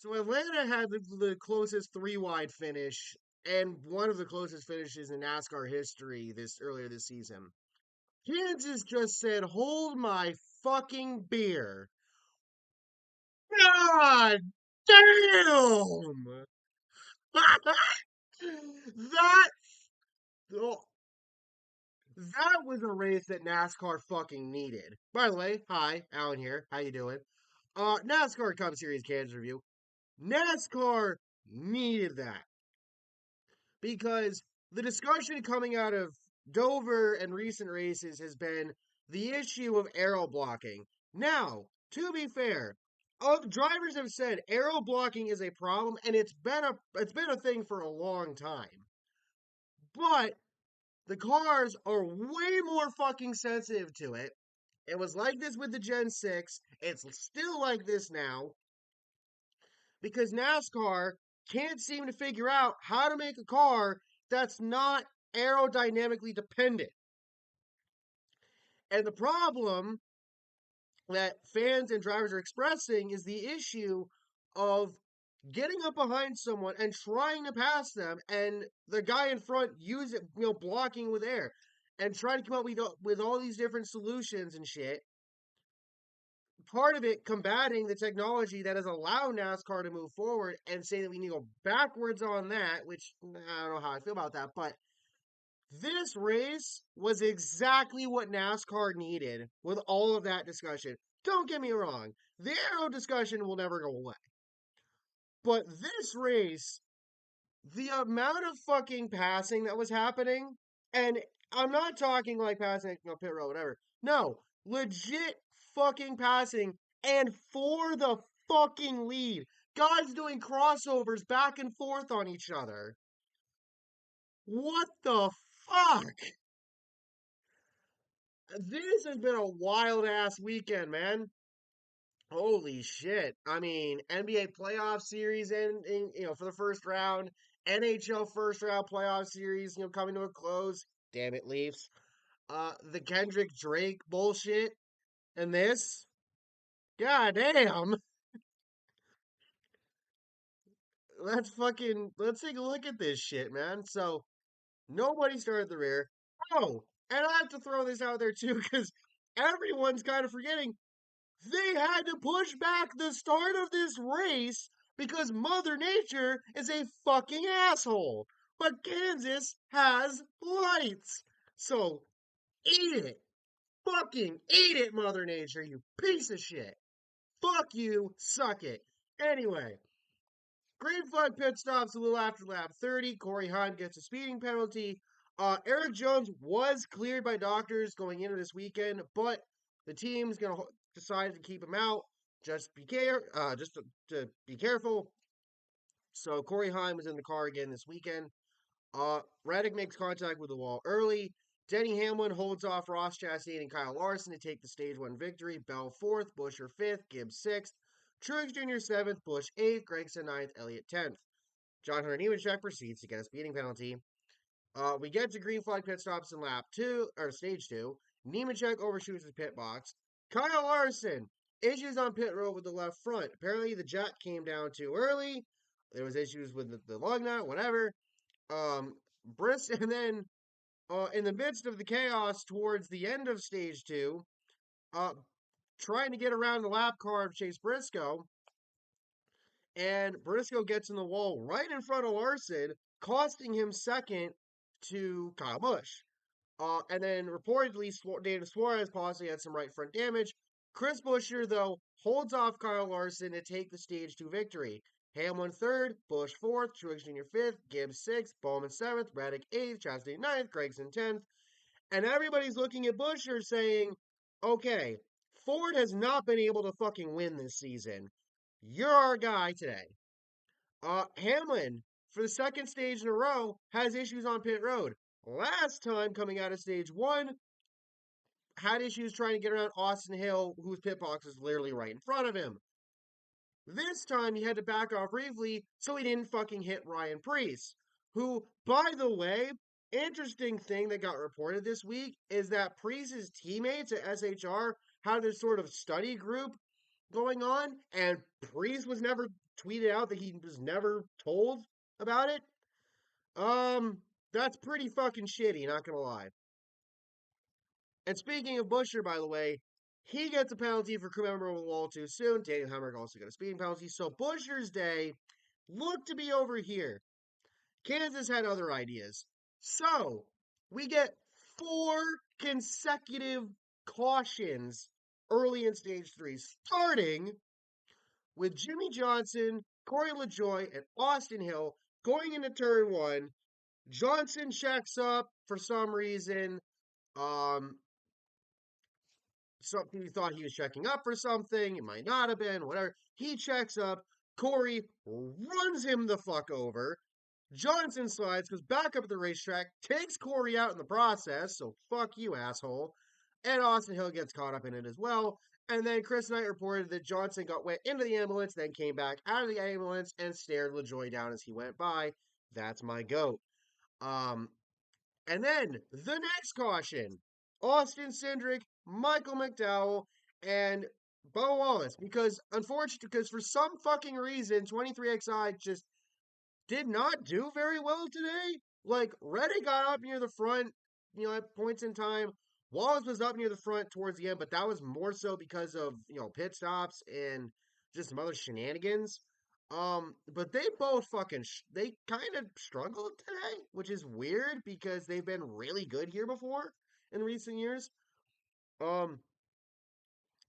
So Atlanta had the closest three wide finish and one of the closest finishes in NASCAR history this earlier this season. Kansas just said, "Hold my fucking beer." God damn! that oh, that was a race that NASCAR fucking needed. By the way, hi, Alan here. How you doing? NASCAR Cup Series Kansas review. NASCAR needed that because the discussion coming out of Dover and recent races has been the issue of aero blocking. Now, to be fair, drivers have said aero blocking is a problem, and it's been a thing for a long time. But the cars are way more fucking sensitive to it. It was like this with the Gen 6. It's still like this now because NASCAR can't seem to figure out how to make a car that's not aerodynamically dependent. And the problem that fans and drivers are expressing is the issue of getting up behind someone and trying to pass them, and the guy in front use it, blocking with air, and trying to come up with all these different solutions and shit. Part of it combating the technology that has allowed NASCAR to move forward and say that we need to go backwards on that, which I don't know how I feel about that, but this race was exactly what NASCAR needed with all of that discussion. Don't get me wrong, the aero discussion will never go away. But this race, the amount of fucking passing that was happening, and I'm not talking like passing, pit road, whatever. No, legit fucking passing, and for the fucking lead. Guys doing crossovers back and forth on each other. What the fuck? This has been a wild ass weekend, man. Holy shit. I mean, NBA playoff series ending, for the first round, NHL first round playoff series, coming to a close. Damn it, Leafs. The Kendrick Drake bullshit and this. God damn. Let's take a look at this shit, man. So, nobody started the rear. Oh, and I have to throw this out there too, because everyone's kind of forgetting they had to push back the start of this race because Mother Nature is a fucking asshole. But Kansas has lights. So eat it. Fucking eat it, Mother Nature, you piece of shit. Fuck you, suck it. Anyway, green flag pit stops a little after lap 30. Corey Heim gets a speeding penalty. Eric Jones was cleared by doctors going into this weekend, but the team's gonna decide to keep him out. Just to be careful. So Corey Heim is in the car again this weekend. Reddick makes contact with the wall early. Denny Hamlin holds off Ross Chastain and Kyle Larson to take the stage one victory. Bell fourth, Buescher fifth, Gibbs sixth, Truex Jr. seventh, Busch eighth, Gragson ninth, Elliott 10th. John Hunter Nemechek proceeds to get a speeding penalty. We get to green flag pit stops in lap two, or stage two. Nemechek overshoots his pit box. Kyle Larson issues on pit road with the left front. Apparently the jet came down too early. There was issues with the lug nut, whatever. Briss, and then in the midst of the chaos towards the end of stage two, uh, trying to get around the lap car of Chase Briscoe, and Briscoe gets in the wall right in front of Larson, costing him second to Kyle Busch. And then reportedly, Daniel Suarez possibly had some right front damage. Chris Buescher, though, holds off Kyle Larson to take the stage two victory. Hamlin third, Busch fourth, Truex Jr. fifth, Gibbs sixth, Bowman seventh, Reddick eighth, Chastain ninth, Gragson 10th. And everybody's looking at Buescher saying, okay, Ford has not been able to fucking win this season. You're our guy today. Hamlin, for the second stage in a row, has issues on pit road. Last time coming out of stage one, had issues trying to get around Austin Hill, whose pit box is literally right in front of him. This time he had to back off briefly so he didn't fucking hit Ryan Preece, who, by the way, interesting thing that got reported this week is that Preece's teammates at SHR had this sort of study group going on, and Priest was never tweeted out that he was never told about it. Um, that's pretty fucking shitty, not gonna lie. And speaking of Buescher, by the way, he gets a penalty for crew member on the wall too soon. Daniel Hemrick also got a speeding penalty. So Buescher's day looked to be over here. Kansas had other ideas. So we get 4 consecutive cautions early in stage 3, starting with Jimmy Johnson, Corey LaJoie, and Austin Hill going into turn 1. Johnson checks up for some reason. Um, Something he thought he was checking up for something. It might not have been, whatever. He checks up. Corey runs him the fuck over. Johnson slides, goes back up at the racetrack, takes Corey out in the process. So fuck you, asshole. And Austin Hill gets caught up in it as well. And then Chris Knight reported that Johnson went into the ambulance, then came back out of the ambulance and stared LaJoie down as he went by. That's my goat. Um, and then the next caution, Austin Cindric, Michael McDowell, and Bo Wallace. Because unfortunately, because for some fucking reason, 23XI just did not do very well today. Like, Reddick got up near the front, at points in time. Wallace was up near the front towards the end, but that was more so because of, pit stops and just some other shenanigans. But they both they kind of struggled today, which is weird because they've been really good here before in recent years. Um,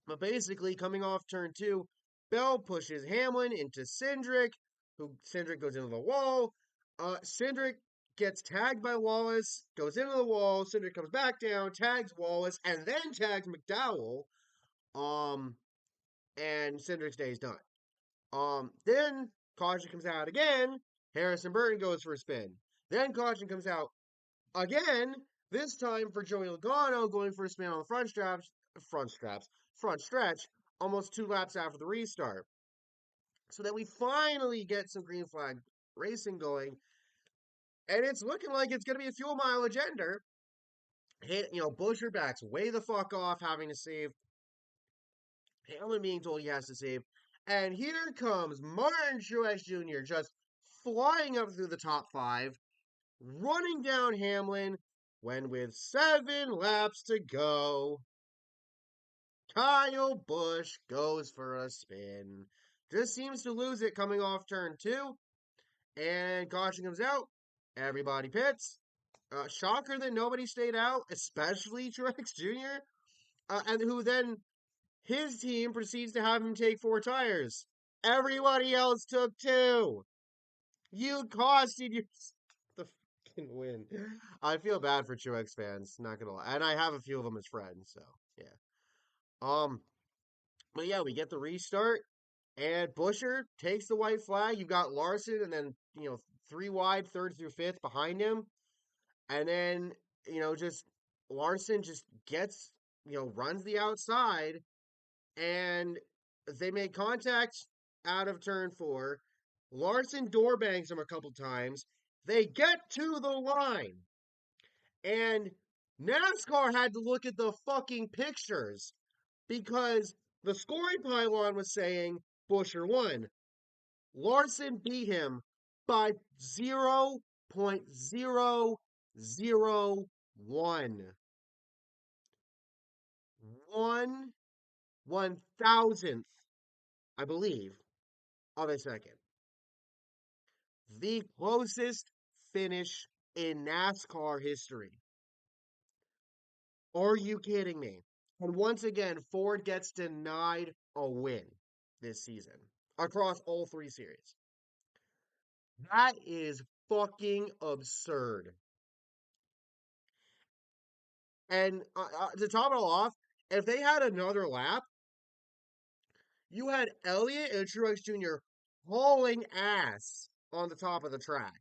but basically, coming off turn 2, Bell pushes Hamlin into Cindric, who Cindric goes into the wall. Cindric gets tagged by Wallace, goes into the wall. Cindric comes back down, tags Wallace, and then tags McDowell. Um, and Cindric's day is done. Then caution comes out again. Harrison Burton goes for a spin. Then caution comes out again. This time for Joey Logano going for a spin on the front stretch, almost 2 laps after the restart. So that we finally get some green flag racing going, and it's looking like it's going to be a fuel mileage ender. Buescher backs way the fuck off, having to save. Hamlin being told he has to save. And here comes Martin Truex Jr. just flying up through the top 5, running down Hamlin when with 7 laps to go, Kyle Busch goes for a spin. Just seems to lose it coming off turn 2. And caution comes out. Everybody pits. Shocker that nobody stayed out, especially Truex Jr. And who then his team proceeds to have him take 4 tires. Everybody else took 2. You costed your the fucking win. I feel bad for Truex fans, not gonna lie, and I have a few of them as friends, so yeah. Um, but yeah, we get the restart, and Buescher takes the white flag. You've got Larson, and then 3 wide, third through fifth behind him, and then just Larson just gets runs the outside, and they make contact out of turn 4. Larson door bangs him a couple times. They get to the line, and NASCAR had to look at the fucking pictures because the scoring pylon was saying Buescher won. Larson beat him by 0.001. 1/1000th, I believe, of a second. The closest finish in NASCAR history. Are you kidding me? And once again, Ford gets denied a win this season across all 3 series. That is fucking absurd. And to top it all off, if they had another lap, you had Elliott and Truex Jr. hauling ass on the top of the track.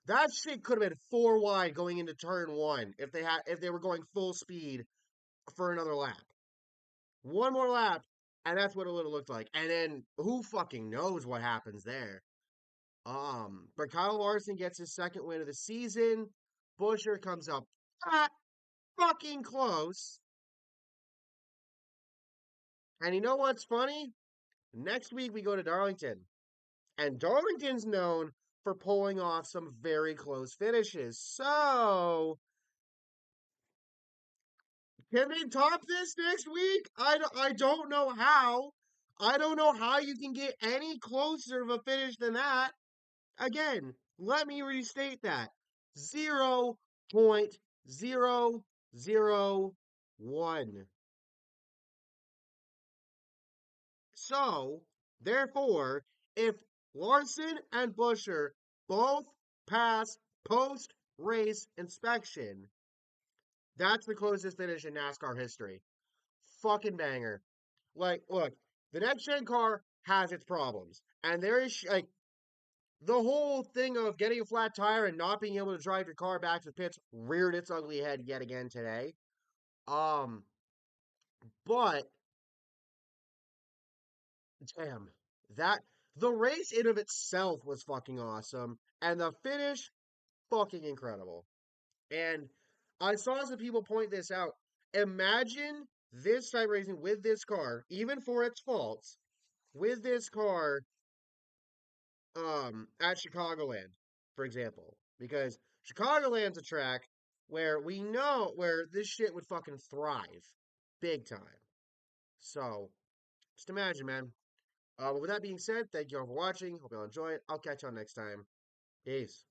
That shit could have been 4 wide going into turn 1 if they were going full speed for another lap. One more lap, and that's what it would have looked like. And then who fucking knows what happens there? But Kyle Larson gets his second win of the season. Buescher comes up that fucking close. And you know what's funny? Next week we go to Darlington. And Darlington's known for pulling off some very close finishes. So, can they top this next week? I don't know how. I don't know how you can get any closer of a finish than that. Again, let me restate that 0.001. So, therefore, if Larson and Buescher both pass post race inspection, that's the closest finish in NASCAR history. Fucking banger. Like, look, the next gen car has its problems. And there is, like, the whole thing of getting a flat tire and not being able to drive your car back to the pits reared its ugly head yet again today. Um, but damn, that the race in of itself was fucking awesome, and the finish fucking incredible. And I saw some people point this out. Imagine this type racing with this car, even for its faults, with this car at Chicagoland, for example. Because Chicagoland's a track where we know where this shit would fucking thrive big time. So just imagine, man. But with that being said, thank you all for watching. Hope you all enjoy it. I'll catch y'all next time. Peace.